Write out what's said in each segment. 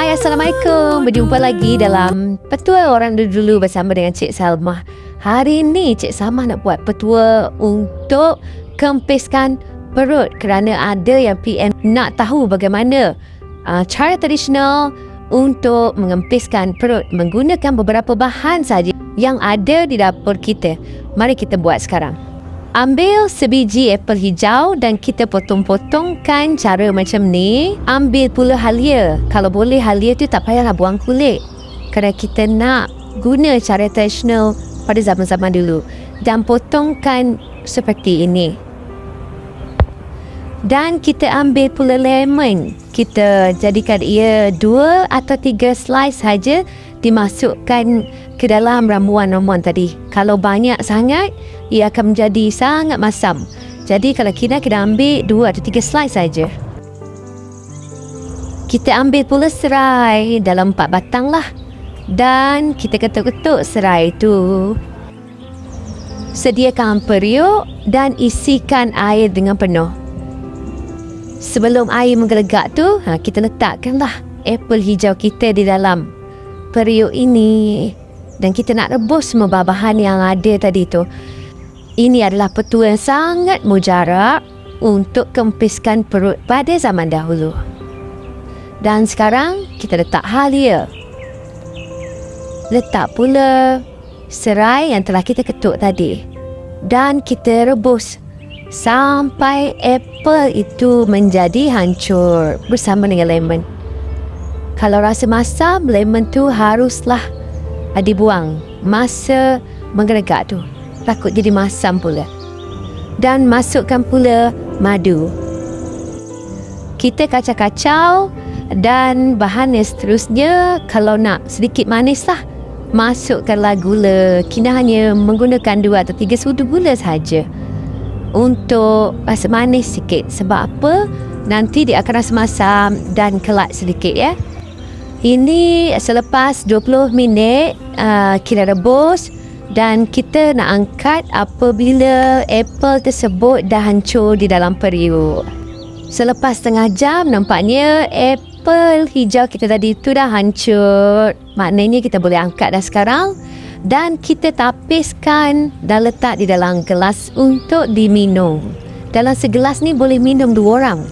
Hai, Assalamualaikum. Berjumpa lagi dalam Petua Orang Dulu bersama dengan Cik Salmah. Hari ini Cik Salmah nak buat petua untuk kempiskan perut, kerana ada yang PM nak tahu bagaimana cara tradisional untuk mengempiskan perut menggunakan beberapa bahan saja yang ada di dapur kita. Mari kita buat sekarang. Ambil sebiji apel hijau dan kita potong-potongkan cara macam ni. Ambil pula halia. Kalau boleh halia tu tak payahlah buang kulit, kerana kita nak guna cara tradisional pada zaman-zaman dulu. Dan potongkan seperti ini. Dan kita ambil pula lemon. Kita jadikan ia 2 atau 3 slice saja, dimasukkan ke dalam ramuan-ramuan tadi. Kalau banyak sangat, ia akan menjadi sangat masam. Jadi kalau kita ambil 2 atau 3 slice saja. Kita ambil pula serai dalam 4 batang lah. Dan kita ketuk-ketuk serai itu. Sediakan periuk dan isikan air dengan penuh. Sebelum air menggelegak tu, kita letakkanlah apel hijau kita di dalam periuk ini. Dan kita nak rebus semua bahan yang ada tadi tu. Ini adalah petua yang sangat mujarab untuk kempiskan perut pada zaman dahulu. Dan sekarang kita letak halia. Letak pula serai yang telah kita ketuk tadi. Dan kita rebus sampai apel itu menjadi hancur bersama dengan lemon. Kalau rasa masam, lemon tu haruslah dibuang masa menggelegak tu. Takut jadi masam pula. Dan masukkan pula madu. Kita kacau-kacau. Dan bahan yang seterusnya, kalau nak sedikit manis lah, masukkanlah gula. Kita hanya menggunakan 2 atau 3 sudu gula sahaja untuk rasa manis sikit. Sebab apa? Nanti dia akan rasa masam dan kelat sedikit ya. Ini selepas 20 minit kita rebus. Dan kita nak angkat apabila apel tersebut dah hancur di dalam periuk. Selepas setengah jam, nampaknya apel hijau kita tadi itu dah hancur. Maknanya kita boleh angkat dah sekarang. Dan kita tapiskan dan letak di dalam gelas untuk diminum. Dalam segelas ni boleh minum 2 orang.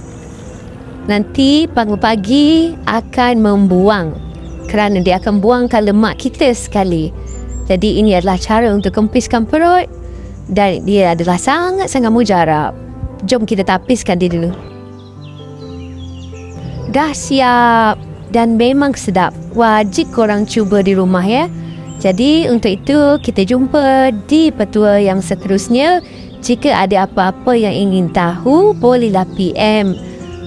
Nanti pagi-pagi akan membuang, kerana dia akan buangkan lemak kita sekali. Jadi ini adalah cara untuk kempiskan perut. Dan dia adalah sangat-sangat mujarab. Jom kita tapiskan dia dulu. Dah siap. Dan memang sedap. Wajib korang cuba di rumah ya. Jadi untuk itu kita jumpa di petua yang seterusnya. Jika ada apa-apa yang ingin tahu, bolehlah PM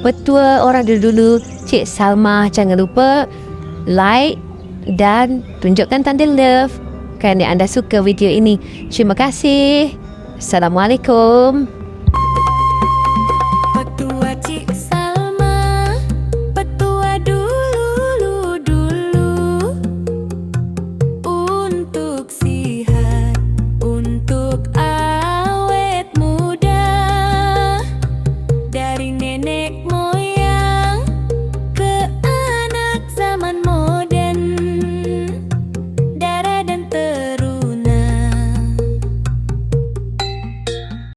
Petua Orang Dulu Cik Salmah. Jangan lupa like dan tunjukkan tanda love kerana anda suka video ini. Terima kasih. Assalamualaikum.